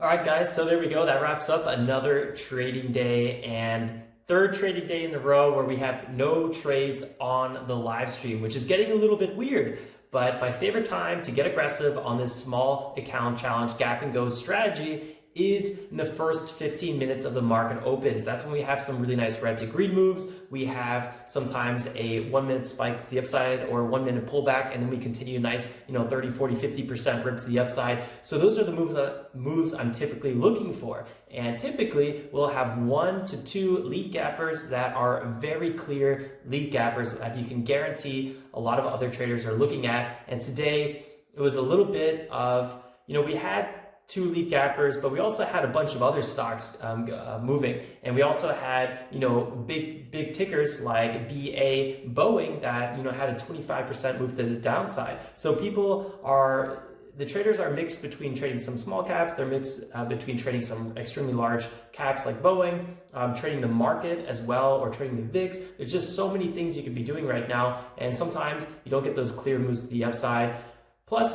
All right, guys, so there we go. That wraps up another trading day and third trading day in a row where we have no trades on the live stream, which is getting a little bit weird. But my favorite time to get aggressive on this small account challenge gap and go strategy is in the first 15 minutes of the market opens. That's when we have some really nice red to green moves. We have sometimes a 1 minute spike to the upside or 1 minute pullback, and then we continue nice, 30, 40, 50% rip to the upside. So those are the moves I'm typically looking for. And typically we'll have 1 to 2 lead gappers that are very clear lead gappers that you can guarantee a lot of other traders are looking at. And today it was a little bit of, we had 2 lead gappers, but we also had a bunch of other stocks moving, and we also had big tickers like BA, Boeing that had a 25% move to the downside. So the traders are mixed between trading some small caps, they're mixed between trading some extremely large caps like Boeing, trading the market as well, or trading the VIX. There's just so many things you could be doing right now, and sometimes you don't get those clear moves to the upside. Plus,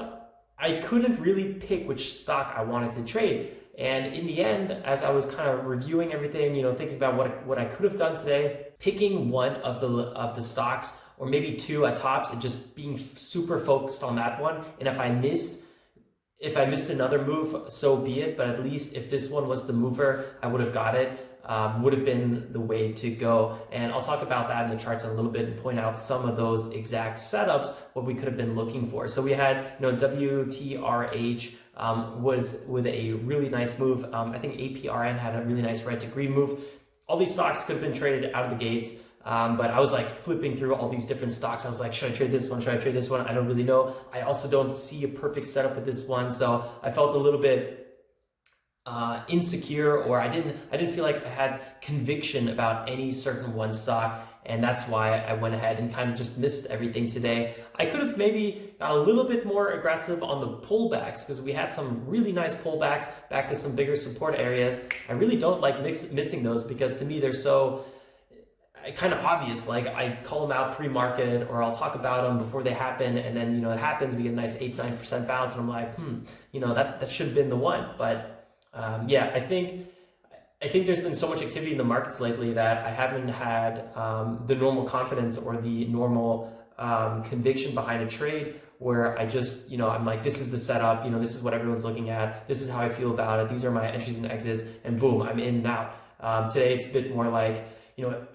I couldn't really pick which stock I wanted to trade. And in the end, as I was kind of reviewing everything, thinking about what I could have done today, picking one of the stocks, or maybe 2 at tops, and just being super focused on that one. And if I missed another move, so be it. But at least if this one was the mover, I would have got it. Would have been the way to go. And I'll talk about that in the charts in a little bit and point out some of those exact setups, what we could have been looking for. So we had, WTRH was with a really nice move. I think APRN had a really nice red to green move. All these stocks could have been traded out of the gates. But I was like flipping through all these different stocks. I was like, should I trade this one? Should I trade this one? I don't really know. I also don't see a perfect setup with this one. So I felt a little bit insecure, or I didn't feel like I had conviction about any certain one stock, and that's why I went ahead and kind of just missed everything today. I could have maybe got a little bit more aggressive on the pullbacks, because we had some really nice pullbacks back to some bigger support areas. I really don't like missing those, because to me they're so kind of obvious. Like, I call them out pre-market, or I'll talk about them before they happen, and then it happens, we get a nice 8-9% bounce, and I'm like, that should have been the one. But I think there's been so much activity in the markets lately that I haven't had the normal confidence or the normal conviction behind a trade, where I just, I'm like, this is the setup, this is what everyone's looking at, this is how I feel about it, these are my entries and exits, and boom, I'm in and out. Today it's a bit more like,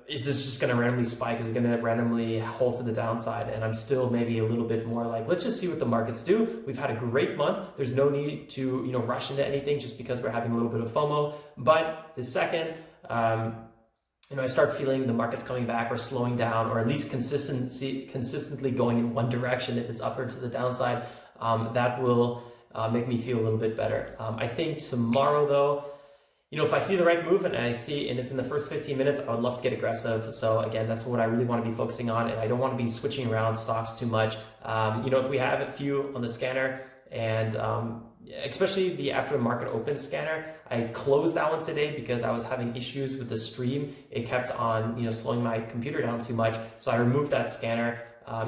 is this just going to randomly spike? Is it going to randomly hold to the downside? And I'm still maybe a little bit more like, let's just see what the markets do. We've had a great month. There's no need to, rush into anything just because we're having a little bit of FOMO. But the second, I start feeling the market's coming back or slowing down, or at least consistently going in one direction, if it's up or to the downside, that will make me feel a little bit better. I think tomorrow, though, if I see the right move and it's in the first 15 minutes, I would love to get aggressive. So again, that's what I really want to be focusing on, and I don't want to be switching around stocks too much. If we have a few on the scanner, and especially the after market open scanner, I closed that one today because I was having issues with the stream. It kept on slowing my computer down too much, so I removed that scanner.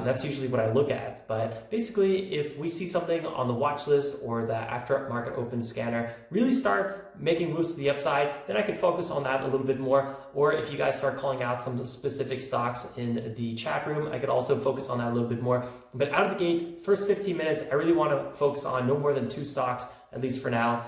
That's usually what I look at. But basically, if we see something on the watch list or the after market open scanner really start making moves to the upside, then I could focus on that a little bit more. Or if you guys start calling out some specific stocks in the chat room, I could also focus on that a little bit more. But out of the gate, first 15 minutes, I really want to focus on no more than 2 stocks, at least for now.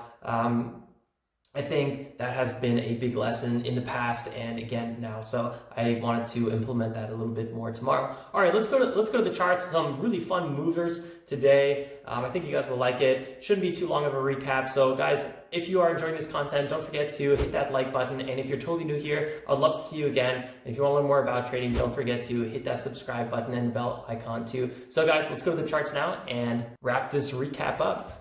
I think that has been a big lesson in the past and again now. So I wanted to implement that a little bit more tomorrow. All right, let's go to the charts. Some really fun movers today. I think you guys will like it. Shouldn't be too long of a recap. So guys, if you are enjoying this content, don't forget to hit that like button. And if you're totally new here, I'd love to see you again. And if you want to learn more about trading, don't forget to hit that subscribe button and the bell icon too. So guys, let's go to the charts now and wrap this recap up.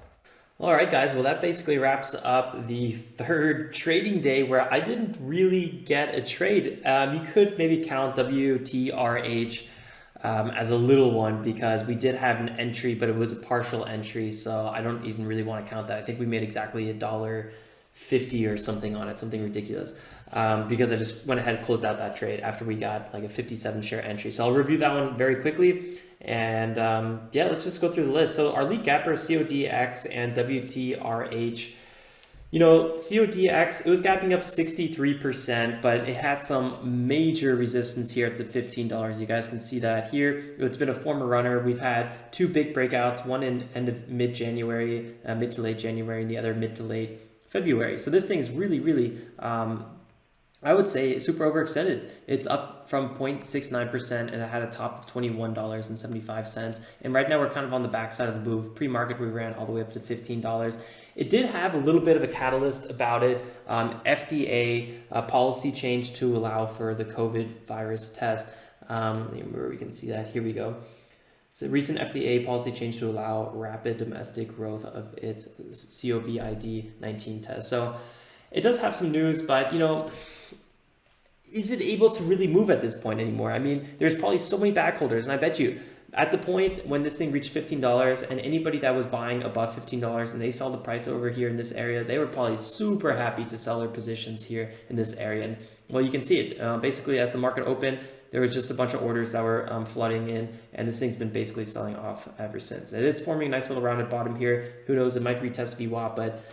All right, guys, well, that basically wraps up the third trading day where I didn't really get a trade. You could maybe count WTRH as a little one, because we did have an entry, but it was a partial entry, so I don't even really want to count that. I think we made exactly $1.50 or something on it, something ridiculous, because I just went ahead and closed out that trade after we got like a 57 share entry. So I'll review that one very quickly. And let's just go through the list. So our lead gappers, CODX and WTRH, CODX, it was gapping up 63%, but it had some major resistance here at the $15. You guys can see that here. It's been a former runner. We've had two big breakouts, one in end of mid-January, mid to late January, and the other mid to late February. So this thing's really, really, I would say, super overextended. It's up from 0.69%, and it had a top of $21.75. And right now we're kind of on the backside of the move. Pre-market, we ran all the way up to $15. It did have a little bit of a catalyst about it. FDA policy change to allow for the COVID virus test. Where we can see that. Here we go. So recent FDA policy change to allow rapid domestic growth of its COVID-19 test. So it does have some news, but is it able to really move at this point anymore? I mean, there's probably so many back holders, and I bet you at the point when this thing reached $15 and anybody that was buying above $15 and they saw the price over here in this area, they were probably super happy to sell their positions here in this area. And well, you can see it. Basically, as the market opened, there was just a bunch of orders that were flooding in, and this thing's been basically selling off ever since. It is forming a nice little rounded bottom here. Who knows, it might retest VWAP, but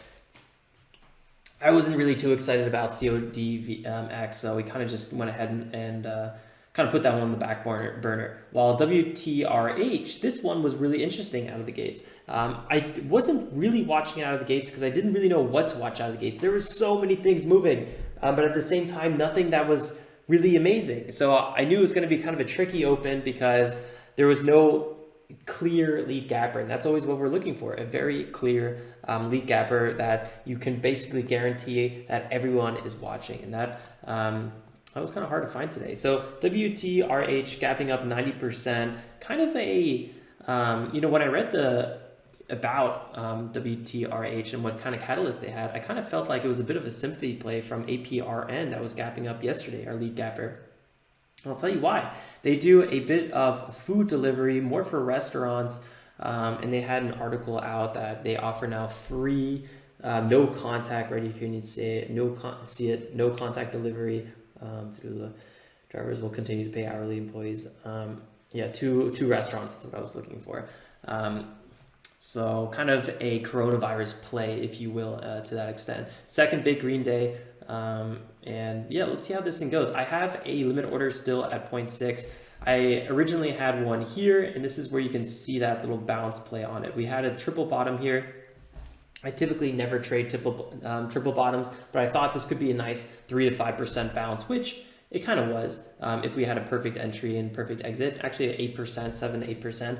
I wasn't really too excited about CODX, so we kind of just went ahead and kind of put that one on the back burner. While WTRH, this one was really interesting out of the gates. I wasn't really watching it out of the gates because I didn't really know what to watch out of the gates. There were so many things moving, but at the same time, nothing that was really amazing. So I knew it was going to be kind of a tricky open because there was no clear lead gapper, and that's always what we're looking for, a very clear lead gapper that you can basically guarantee that everyone is watching, and that was kind of hard to find today. So WTRH gapping up 90%, kind of a when I read about WTRH and what kind of catalyst they had, I kind of felt like it was a bit of a sympathy play from APRN that was gapping up yesterday, our lead gapper. I'll tell you why. They do a bit of food delivery, more for restaurants, and they had an article out that they offer now free, no contact, right here you need to say it, no contact delivery. Drivers will continue to pay hourly employees. Two restaurants, that's what I was looking for. So kind of a coronavirus play, if you will, to that extent. Second big green day. And yeah, let's see how this thing goes. I have a limit order still at 0.6. I originally had one here, and this is where you can see that little bounce play on it. We had a triple bottom here. I typically never trade triple bottoms, but I thought this could be a nice 3 to 5% bounce, which it kind of was if we had a perfect entry and perfect exit. Actually at 8%, 7 to 8%.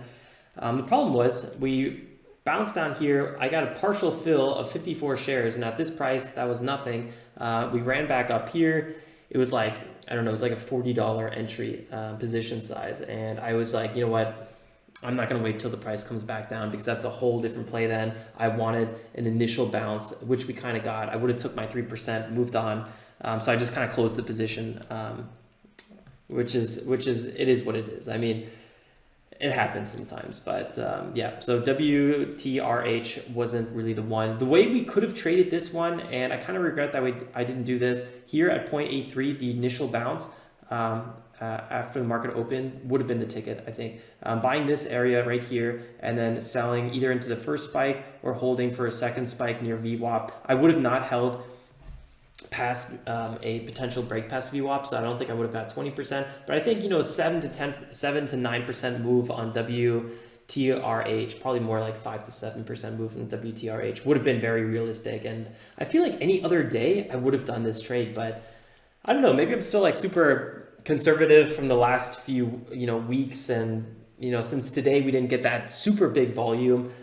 The problem was we bounced down here. I got a partial fill of 54 shares, and at this price, that was nothing. We ran back up here. It was like, I don't know, it was like a $40 entry position size. And I was like, you know what? I'm not going to wait till the price comes back down because that's a whole different play then. I wanted an initial bounce, which we kind of got. I would have took my 3%, moved on. So I just kind of closed the position, which is it is what it is. I mean, it happens sometimes, but yeah, so WTRH wasn't really the one. The way we could have traded this one, and I kind of regret that I didn't do this, here at 0.83, the initial bounce after the market opened would have been the ticket, I think. Buying this area right here and then selling either into the first spike or holding for a second spike near VWAP. I would have not held past a potential break past VWAP, so I don't think I would have got 20%, but I think 7 to 9% move on WTRH, probably more like 5 to 7% move on WTRH would have been very realistic, and I feel like any other day I would have done this trade, but I don't know, maybe I'm still like super conservative from the last few weeks, and since today we didn't get that super big volume,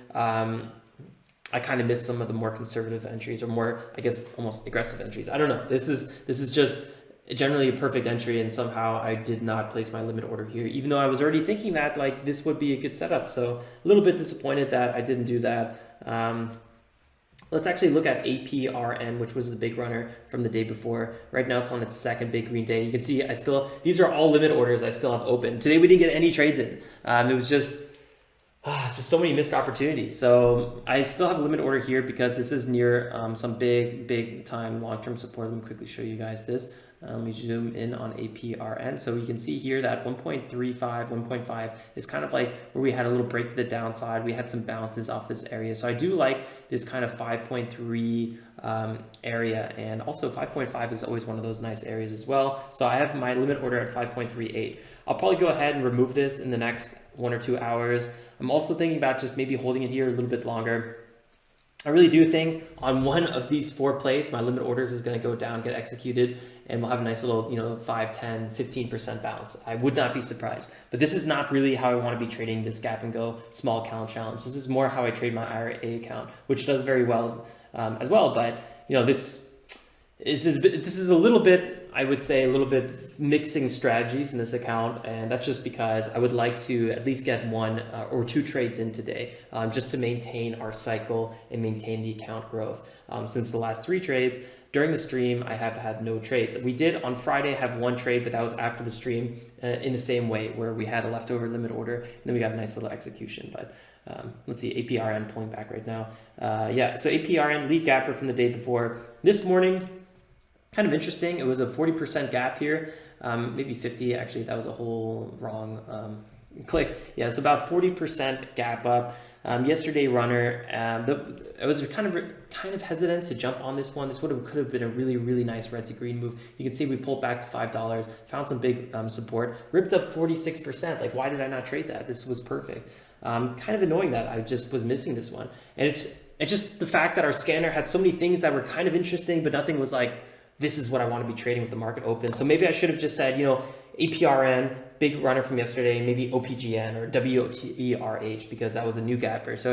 I kind of missed some of the more conservative entries, or more, I guess, almost aggressive entries. I don't know. This is just generally a perfect entry, and somehow I did not place my limit order here, even though I was already thinking that like this would be a good setup. So a little bit disappointed that I didn't do that. Let's actually look at APRN, which was the big runner from the day before. Right now it's on its second big green day. You can see these are all limit orders I still have open. Today we didn't get any trades in. It was just so many missed opportunities. So I still have a limit order here because this is near some big time long-term support. Let me quickly show you guys this. Let me zoom in on APRN. So you can see here that 1.35, 1.5 is kind of like where we had a little break to the downside. We had some bounces off this area. So I do like this kind of 5.3 area, and also 5.5 is always one of those nice areas as well. So I have my limit order at 5.38. I'll probably go ahead and remove this in the next 1 or 2 hours. I'm also thinking about just maybe holding it here a little bit longer. I really do think on one of these 4 plays, my limit orders is going to go down, get executed, and we'll have a nice little, 5, 10, 15% bounce. I would not be surprised. But this is not really how I want to be trading this gap and go small account challenge. This is more how I trade my IRA account, which does very well as well. But this is a little bit, I would say, a little bit mixing strategies in this account, and that's just because I would like to at least get 1 or 2 trades in today, just to maintain our cycle and maintain the account growth. Since the last 3 trades during the stream, I have had no trades. We did on Friday have 1 trade, but that was after the stream in the same way, where we had a leftover limit order, and then we got a nice little execution. But let's see, APRN pulling back right now. So APRN lead gapper from the day before. This morning, kind of interesting. It was a 40% gap here, maybe 50. Actually, that was a whole wrong click. Yeah, it's about 40% gap up. Yesterday runner, I was kind of hesitant to jump on this one. This could have been a really, really nice red to green move. You can see we pulled back to $5, found some big support, ripped up 46%. Like, why did I not trade that? This was perfect. Kind of annoying that I just was missing this one. And it's just the fact that our scanner had so many things that were kind of interesting, but nothing was like, this is what I want to be trading with the market open. So maybe I should have just said, APRN, big runner from yesterday, maybe OPGN or WTRH, because that was a new gapper. So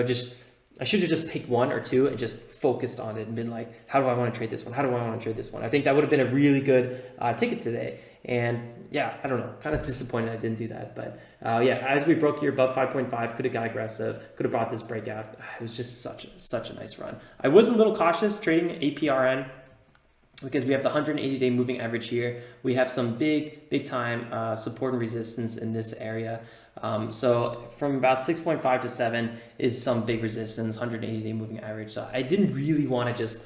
I should have just picked 1 or 2 and just focused on it and been like, how do I want to trade this one? How do I want to trade this one? I think that would have been a really good ticket today. And yeah, I don't know, kind of disappointed I didn't do that. But as we broke here above 5.5, could have got aggressive, could have brought this breakout. It was just such a nice run. I was a little cautious trading APRN, because we have the 180-day moving average here. We have some big time support and resistance in this area. So from about 6.5 to 7 is some big resistance, 180-day moving average. So I didn't really want to just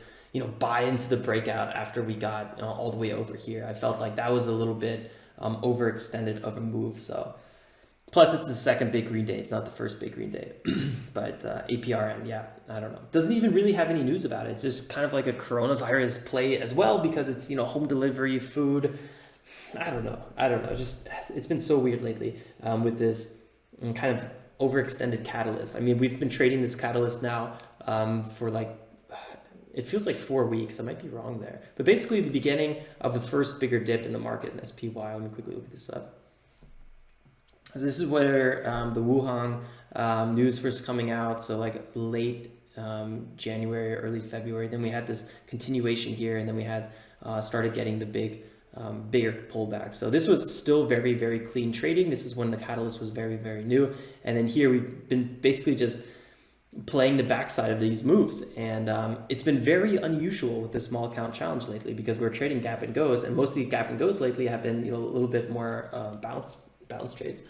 buy into the breakout after we got all the way over here. I felt like that was a little bit overextended of a move. So plus it's the second big green day. It's not the first big green day. But APRN, yeah, I don't know. Doesn't even really have any news about it. It's just kind of like a coronavirus play as well, because it's, home delivery, food. I don't know. Just, it's been so weird lately with this kind of overextended catalyst. I mean, we've been trading this catalyst now for it feels like 4 weeks. I might be wrong there. But basically the beginning of the first bigger dip in the market in SPY. Let me quickly look this up. So this is where the Wuhan news first coming out. So like late January, early February. Then we had this continuation here, and then we had started getting the bigger pullback. So this was still very, very clean trading. This is when the catalyst was very, very new. And then here we've been basically just playing the backside of these moves. And it's been very unusual with the small account challenge lately, because we're trading gap and goes, and most of the gap and goes lately have been a little bit more bounce trades.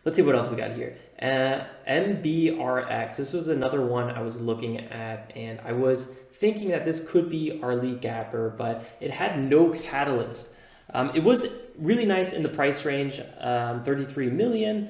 Let's see what else we got here. MBRX. This was another one I was looking at, and I was thinking that this could be our lead gapper, but it had no catalyst. It was really nice in the price range, 33 million,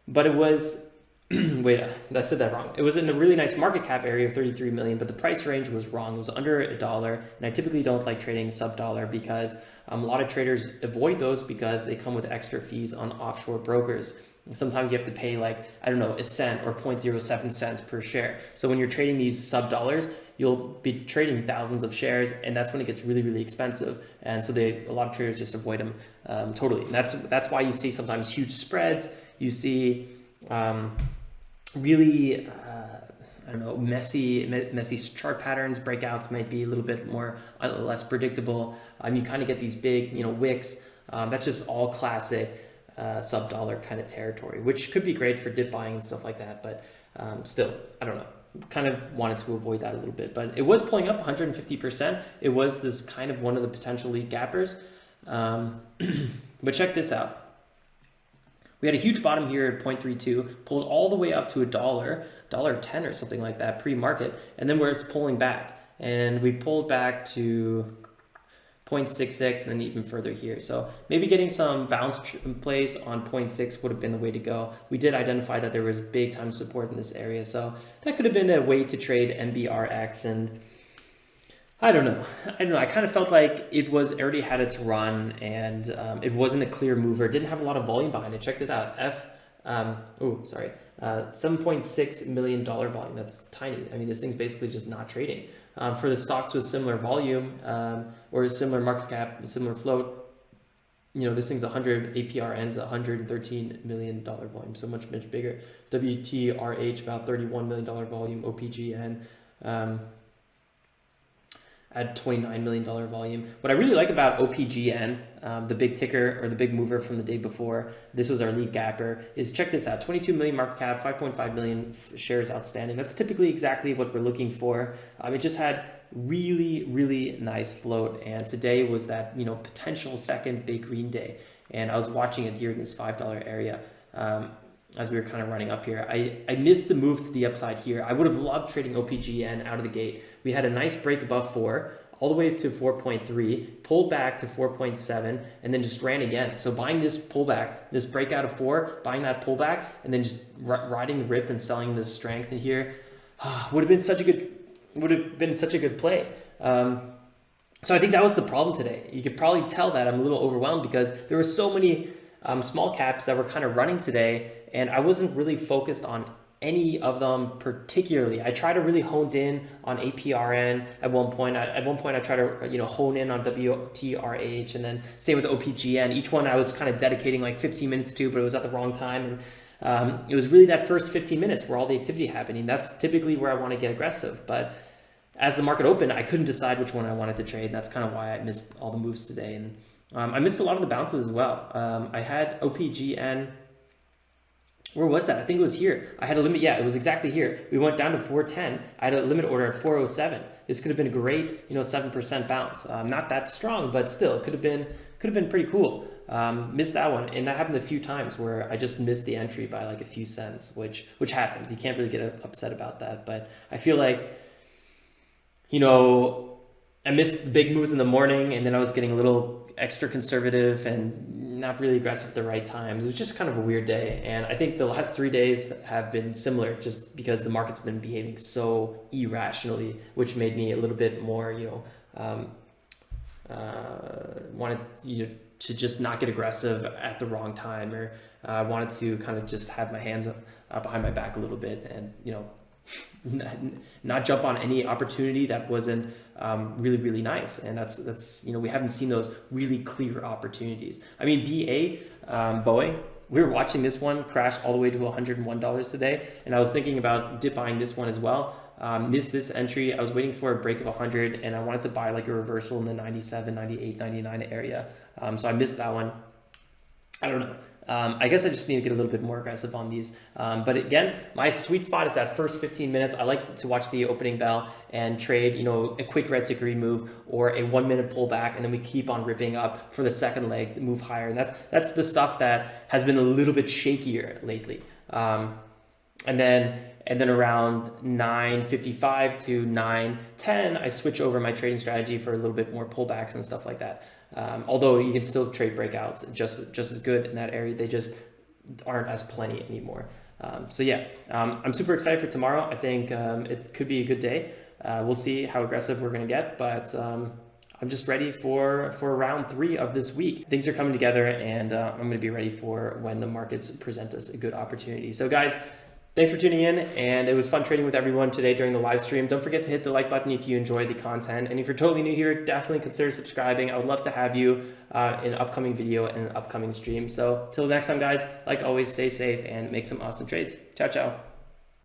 but it was wait, I said that wrong. It was in a really nice market cap area of 33 million, but the price range was wrong. It was under $1, and I typically don't like trading sub-dollar, because a lot of traders avoid those because they come with extra fees on offshore brokers. And sometimes you have to pay a cent or 0.07 cents per share. So when you're trading these sub-dollars, you'll be trading thousands of shares, and that's when it gets really, really expensive. And so a lot of traders just avoid them totally. And that's why you see sometimes huge spreads. You see really messy chart patterns. Breakouts might be a little bit more less predictable. You kind of get these big wicks. That's just all classic sub-dollar kind of territory, which could be great for dip buying and stuff like that. But still, I don't know. Kind of wanted to avoid that a little bit. But it was pulling up 150%. It was this kind of one of the potential lead gappers. But check this out. We had a huge bottom here at 0.32, pulled all the way up to $1.10 or something like that pre-market, and then we're pulling back. And we pulled back to 0.66, and then even further here. So maybe getting some bounce plays on 0.6 would have been the way to go. We did identify that there was big time support in this area, so that could have been a way to trade MBRX. And I don't know. I kind of felt like it was already had its run, and it wasn't a clear mover. It didn't have a lot of volume behind it. Check this out. $7.6 million volume. That's tiny. I mean, this thing's basically just not trading. For the stocks with similar volume or similar market cap, similar float, you know, this thing's 100, APR ends $113 million volume, so much bigger. WTRH, about $31 million volume. OPGN, at $29 million volume. What I really like about OPGN, the big ticker or the big mover from the day before, this was our lead gapper, is check this out, 22 million market cap, 5.5 million shares outstanding. That's typically exactly what we're looking for. It just had really nice float, and today was that, you know, potential second big green day. And I was watching it here in this $5 area. As we were kind of running up here. I missed the move to the upside here. I would have loved trading OPGN out of the gate. We had a nice break above 4, all the way to 4.3, pulled back to 4.7, and then just ran again. So buying this pullback, this breakout of 4, buying that pullback, and then just riding the rip and selling the strength in here, would have been such a good play. So I think that was the problem today. You could probably tell that I'm a little overwhelmed because there were so many small caps that were kind of running today, and I wasn't really focused on any of them particularly. I tried to really hone in on APRN at one point. At one point, I tried to hone in on WTRH, and then same with OPGN. Each one I was kind of dedicating like 15 minutes to, but it was at the wrong time. And it was really that first 15 minutes where all the activity happening. That's typically where I want to get aggressive. But as the market opened, I couldn't decide which one I wanted to trade. And that's kind of why I missed all the moves today. And I missed a lot of the bounces as well. I had OPGN. Where was that? I think it was here. I had a limit. Yeah, it was exactly here. We went down to 410. I had a limit order at 407. This could have been a great, 7% bounce. Not that strong, but still, it could have been pretty cool. Missed that one, and that happened a few times where I just missed the entry by like a few cents, which happens. You can't really get upset about that. But I feel like, I missed the big moves in the morning, and then I was getting a little extra conservative and not really aggressive at the right times. It was just kind of a weird day. And I think the last 3 days have been similar just because the market's been behaving so irrationally, which made me a little bit more, wanted to just not get aggressive at the wrong time, or I wanted to kind of just have my hands up behind my back a little bit and, not jump on any opportunity that wasn't really nice. And that's we haven't seen those really clear opportunities. I mean, Boeing, we were watching this one crash all the way to $101 today, and I was thinking about buying this one as well. Missed this entry. I was waiting for a break of 100, and I wanted to buy like a reversal in the 97, 98, 99 area. So I missed that one. I don't know. I guess I just need to get a little bit more aggressive on these. But again, my sweet spot is that first 15 minutes. I like to watch the opening bell and trade, a quick red to green move or a 1 minute pullback, and then we keep on ripping up for the second leg, move higher. And that's the stuff that has been a little bit shakier lately. And then around 9:55 to 9:10, I switch over my trading strategy for a little bit more pullbacks and stuff like that. Although you can still trade breakouts just as good in that area, they just aren't as plenty anymore. So yeah, I'm super excited for tomorrow. I think it could be a good day. We'll see how aggressive we're going to get, but I'm just ready for round 3 of this week. Things are coming together, and I'm going to be ready for when the markets present us a good opportunity. So guys, thanks for tuning in, and it was fun trading with everyone today during the live stream. Don't forget to hit the like button if you enjoyed the content, and if you're totally new here, definitely consider subscribing. I would love to have you in an upcoming video and an upcoming stream. So till next time, guys, like always, stay safe and make some awesome trades. Ciao, ciao.